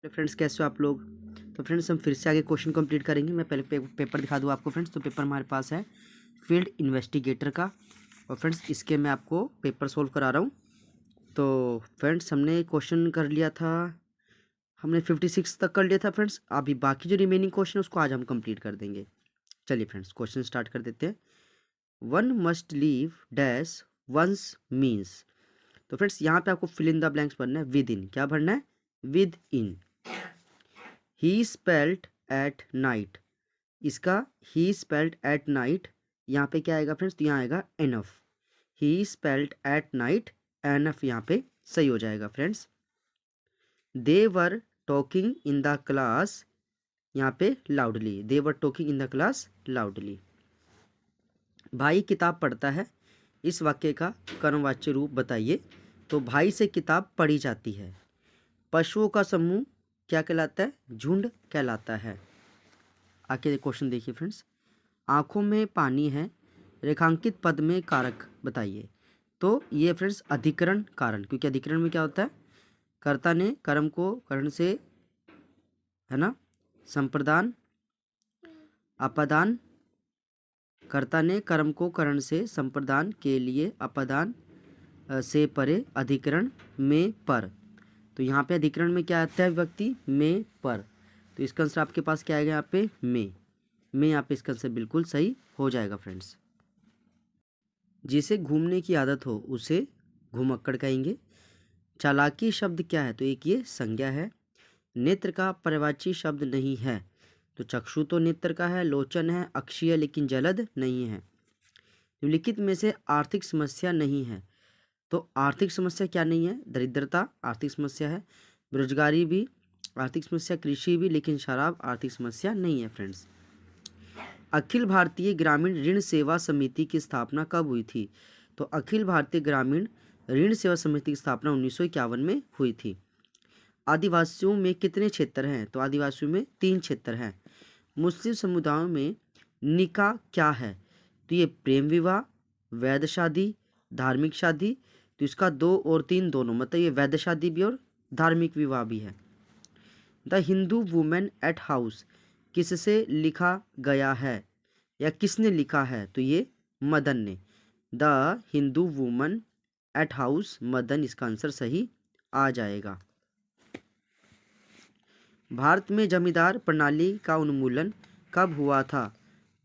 तो फ्रेंड्स कैसे हो आप लोग। तो फ्रेंड्स हम फिर से आगे क्वेश्चन कंप्लीट करेंगे। मैं पहले पेपर दिखा दूँ आपको फ्रेंड्स। तो पेपर हमारे पास है फील्ड इन्वेस्टिगेटर का, और फ्रेंड्स इसके मैं आपको पेपर सोल्व करा रहा हूँ। तो फ्रेंड्स हमने क्वेश्चन कर लिया था, हमने 56 तक कर लिया था फ्रेंड्स। अभी बाकी जो रिमेनिंग क्वेश्चन है उसको आज हम कंप्लीट कर देंगे। चलिए फ्रेंड्स क्वेश्चन स्टार्ट कर देते हैं। One must leave dash once means. तो फ्रेंड्स यहाँ पे आपको फिल इन द ब्लैंक्स भरना है। विद इन क्या भरना है? With in. He spelt at night, इसका ही स्पेल्ट एट नाइट यहाँ पे क्या आएगा फ्रेंड्स? तो यहाँ आएगा enough. He spelt at night, enough यहाँ पे सही हो जाएगा friends. They were talking in the class, यहाँ पे loudly. They were talking in the class loudly. भाई किताब पढ़ता है, इस वाक्य का कर्मवाच्य रूप बताइए। तो भाई से किताब पढ़ी जाती है। पशुओं का समूह क्या कहलाता है? झुंड कहलाता है। आगे क्वेश्चन देखिए फ्रेंड्स। आंखों में पानी है, रेखांकित पद में कारक बताइए। तो ये फ्रेंड्स अधिकरण कारण, क्योंकि अधिकरण में क्या होता है? कर्ता ने कर्म को करण से, है ना, संप्रदान अपादान, कर्ता ने कर्म को करण से संप्रदान के लिए अपादान से परे, अधिकरण में पर। तो यहाँ पे अधिकरण में क्या आता है? व्यक्ति में पर। तो इसका आंसर आपके पास क्या आएगा? यहाँ पे में यहाँ पे इसका आंसर बिल्कुल सही हो जाएगा फ्रेंड्स। जिसे घूमने की आदत हो उसे घुमक्कड़ कहेंगे। चालाकी शब्द क्या है? तो एक ये संज्ञा है। नेत्र का पर्यायवाची शब्द नहीं है, तो चक्षु तो नेत्र का है। लोचन है, अक्षीय लेकिन जलद नहीं है। निम्नलिखित में से आर्थिक समस्या नहीं है, तो आर्थिक समस्या क्या नहीं है? दरिद्रता आर्थिक समस्या है, बेरोजगारी भी आर्थिक समस्या, कृषि भी, लेकिन शराब आर्थिक समस्या नहीं है फ्रेंड्स। अखिल भारतीय ग्रामीण ऋण सेवा समिति की स्थापना कब हुई थी? तो अखिल भारतीय ग्रामीण ऋण सेवा समिति की स्थापना 1951 में हुई थी। आदिवासियों में कितने क्षेत्र हैं? तो आदिवासियों में 3 क्षेत्र हैं। मुस्लिम समुदायों में निकाह क्या है? तो ये प्रेम विवाह, वैध शादी, धार्मिक शादी। तो इसका 2 और 3 दोनों, मतलब ये वैध शादी भी और धार्मिक विवाह भी है। The Hindu women at house किससे लिखा गया है या किसने लिखा है? तो ये मदन ने। The Hindu woman at house, Madan इसका आंसर सही आ जाएगा। भारत में जमींदार प्रणाली का उन्मूलन कब हुआ था?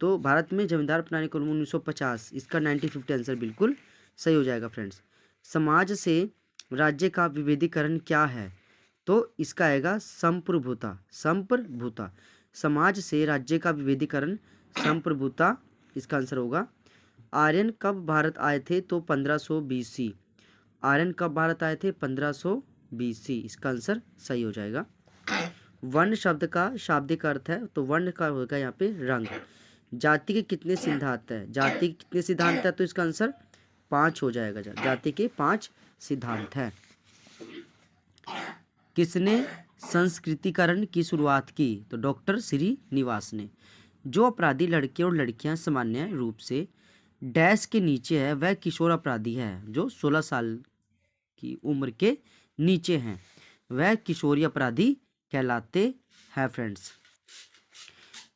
तो भारत में जमींदार प्रणाली का उन्मूलन 1950, इसका 1950 आंसर बिल्कुल सही हो जाएगा फ्रेंड्स। समाज से राज्य का विभेदीकरण क्या है? तो इसका आएगा संप्रभुता। संप्रभुता, समाज से राज्य का विभेदीकरण संप्रभुता, इसका आंसर होगा। आर्यन कब भारत आए थे? तो 1500 BC। आर्यन कब भारत आए थे? 1500 BC, इसका आंसर सही हो जाएगा। वर्ण शब्द का शाब्दिक अर्थ है, तो वर्ण का होगा यहाँ पे रंग। जाति के कितने सिद्धांत है? जाति के कितने सिद्धांत है? तो इसका आंसर 5 हो जाएगा। जाति के 5 सिद्धांत है। किसने संस्कृतिकरण की शुरुआत की? तो डॉक्टर श्रीनिवास ने। जो अपराधी लड़के और लड़कियां सामान्य रूप से डैश के नीचे है वह किशोर अपराधी है। जो 16 साल की उम्र के नीचे हैं वह किशोरी अपराधी कहलाते हैं फ्रेंड्स।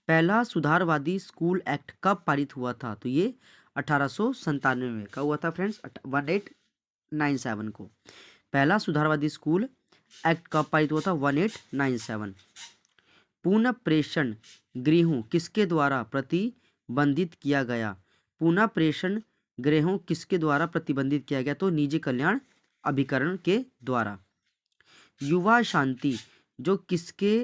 पहला सुधारवादी स्कूल एक्ट कब पारित हुआ था? तो ये 1897 में कब हुआ था फ्रेंड्स? 1897 को पहला सुधारवादी स्कूल एक्ट कब पारित हुआ था? 1897। पुनः प्रेषण गृहों किसके द्वारा प्रतिबंधित किया गया? पुनः प्रेषण गृहों किसके द्वारा प्रतिबंधित किया गया? तो निजी कल्याण अभिकरण के द्वारा। युवा शांति जो किसके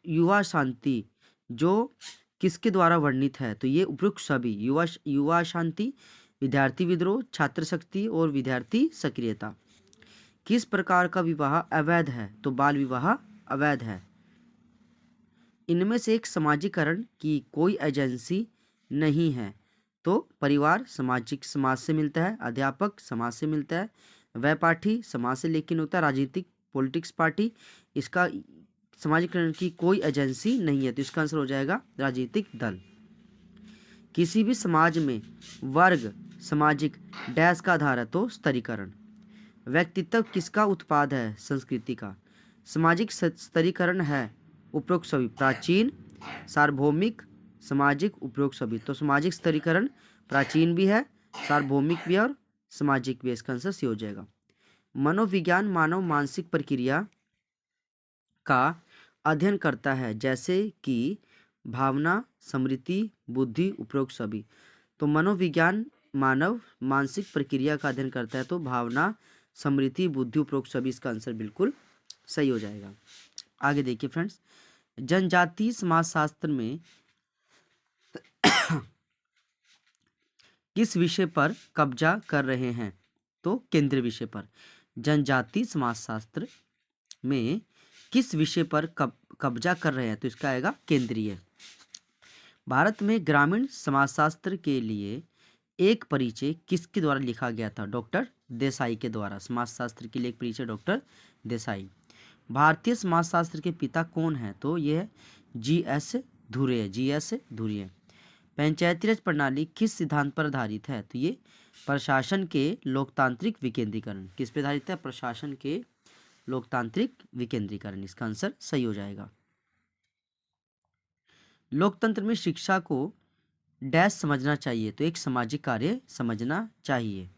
युवा शांति जो किसके द्वारा वर्णित है? तो ये उपयुक्त सभी। युवा शांति, विद्यार्थी विद्रोह, छात्र शक्ति और विद्यार्थी सक्रियता। किस प्रकार का विवाह अवैध है? तो बाल विवाह अवैध है। इनमें से एक समाजीकरण की कोई एजेंसी नहीं है। तो परिवार सामाजिक समाज से मिलता है, अध्यापक समाज से मिलता है, व्यापाठी समाज से लेकिन होता है, राजनीतिक पॉलिटिक्स पार्टी, इसका समाजीकरण की कोई एजेंसी नहीं है। तो इसका आंसर हो जाएगा राजनीतिक दल। किसी भी समाज में वर्ग सामाजिक डैश का आधार है, तो स्तरीकरण। व्यक्तित्व किसका उत्पाद है? संस्कृति का। सामाजिक स्तरीकरण है उपरोक्त सभी प्राचीन, सार्वभौमिक, सामाजिक, उपरोक्त सभी। तो सामाजिक स्तरीकरण प्राचीन भी है, सार्वभौमिक भी है और सामाजिक भी है। इसका आंसर सी हो जाएगा। मनोविज्ञान मानव मानसिक प्रक्रिया का अध्ययन करता है, जैसे कि भावना, स्मृति, बुद्धि, उपरोक्त सभी। तो मनोविज्ञान मानव मानसिक प्रक्रिया का अध्ययन करता है, तो भावना, स्मृति, बुद्धि, उपरोक्त सभी। इसका आंसर बिल्कुल सही हो जाएगा। आगे देखिए फ्रेंड्स, जनजातीय समाजशास्त्र में किस विषय पर कब्जा कर रहे हैं? तो केंद्रीय विषय पर। जनजातीय समाजशास्त्र में किस विषय पर कब्जा कर रहे हैं? तो इसका आएगा केंद्रीय। भारत में ग्रामीण समाजशास्त्र के लिए एक परिचय किसके द्वारा लिखा गया था? डॉक्टर देसाई के द्वारा। समाजशास्त्र के लिए एक परिचय डॉक्टर देसाई। भारतीय समाजशास्त्र के पिता कौन है? तो ये है जी.एस. धुरे। जी.एस. धुरे। पंचायती राज प्रणाली किस सिद्धांत पर आधारित है? तो ये प्रशासन के लोकतांत्रिक विकेंद्रीकरण। किस पर आधारित है? प्रशासन के लोकतांत्रिक विकेंद्रीकरण। इसका आंसर सही हो जाएगा। लोकतंत्र में शिक्षा को डैश समझना चाहिए? तो एक सामाजिक कार्य समझना चाहिए।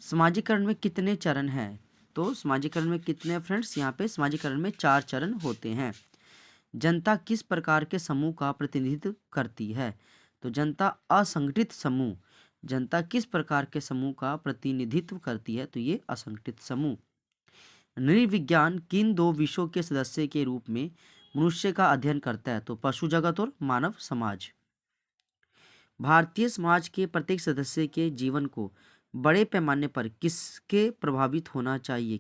समाजीकरण में कितने चरण हैं? तो समाजीकरण में कितने फ्रेंड्स? यहाँ पे समाजीकरण में 4 चरण होते हैं। जनता किस प्रकार के समूह का प्रतिनिधित्व करती है? तो जनता असंगठित समूह। जनता किस प्रकार के समूह का प्रतिनिधित्व करती है? तो ये असंगठित समूह। नृविज्ञान किन 2 विषयों के सदस्य के रूप में मनुष्य का अध्ययन करता है? तो पशु जगत और मानव समाज। भारतीय समाज के प्रत्येक सदस्य के जीवन को बड़े पैमाने पर किसके प्रभावित होना चाहिए?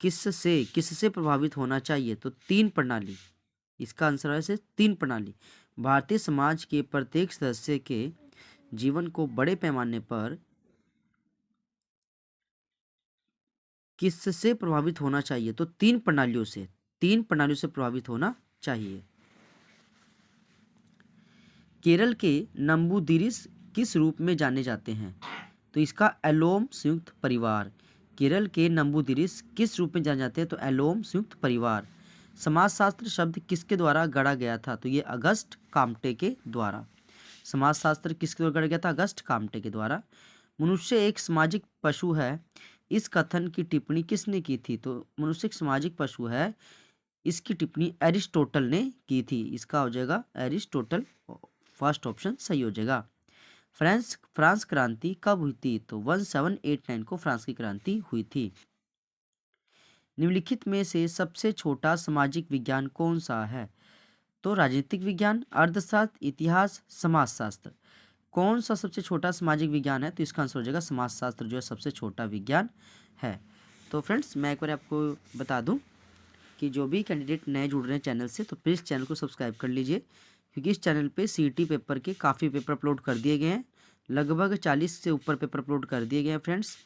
किससे प्रभावित होना चाहिए? तो 3 प्रणाली। इसका आंसर है 3 प्रणाली। भारतीय समाज के प्रत्येक सदस्य के जीवन को बड़े पैमाने पर किससे प्रभावित होना चाहिए? तो 3 प्रणालियों से प्रभावित होना चाहिए। केरल के नंबूदिरिस किस रूप में जाने जाते हैं? तो इसका एलोम संयुक्त परिवार। केरल के नंबूदिरिस किस रूप में जाने जाते हैं? तो एलोम संयुक्त परिवार। समाजशास्त्र शब्द किसके द्वारा गढ़ा गया था? तो ये अगस्ट काम्टे के द्वारा। समाजशास्त्र किसके द्वारा गढ़ा गया था? अगस्ट काम्टे के द्वारा। मनुष्य एक सामाजिक पशु है, इस कथन की टिप्पणी किसने की थी? तो मनुष्य एक सामाजिक पशु है, इसकी टिप्पणी एरिस्टोटल ने की थी। इसका हो जाएगा एरिस्टोटल। फर्स्ट ऑप्शन सही हो जाएगा। फ्रांस क्रांति कब हुई थी? तो 1789 को फ्रांस की क्रांति हुई थी। निम्नलिखित में से सबसे छोटा सामाजिक विज्ञान कौन सा है? तो राजनीतिक विज्ञान, अर्थशास्त्र, इतिहास, समाजशास्त्र। कौन सा सबसे छोटा सामाजिक विज्ञान है? तो इसका आंसर हो जाएगा समाजशास्त्र, जो है सबसे छोटा विज्ञान है। तो फ्रेंड्स, मैं एक बार आपको बता दूं कि जो भी कैंडिडेट नए जुड़ रहे हैं चैनल से, तो प्लीज़ चैनल को सब्सक्राइब कर लीजिए, क्योंकि इस चैनल पे सीईटी पेपर के काफ़ी पेपर अपलोड कर दिए गए हैं। लगभग 40 से ऊपर पेपर अपलोड कर दिए गए हैं फ्रेंड्स,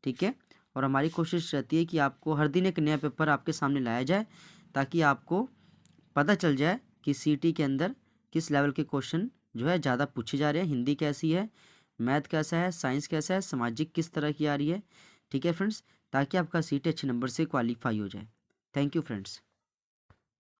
ठीक है। और हमारी कोशिश रहती है कि आपको हर दिन एक नया पेपर आपके सामने लाया जाए, ताकि आपको पता चल जाए कि सीईटी के अंदर किस लेवल के क्वेश्चन जो है ज़्यादा पूछे जा रहे हैं, हिंदी कैसी है, मैथ कैसा है, साइंस कैसा है, सामाजिक किस तरह की आ रही है, ठीक है फ्रेंड्स, ताकि आपका सीईटी अच्छे नंबर से क्वालिफाई हो जाए। Thank you friends.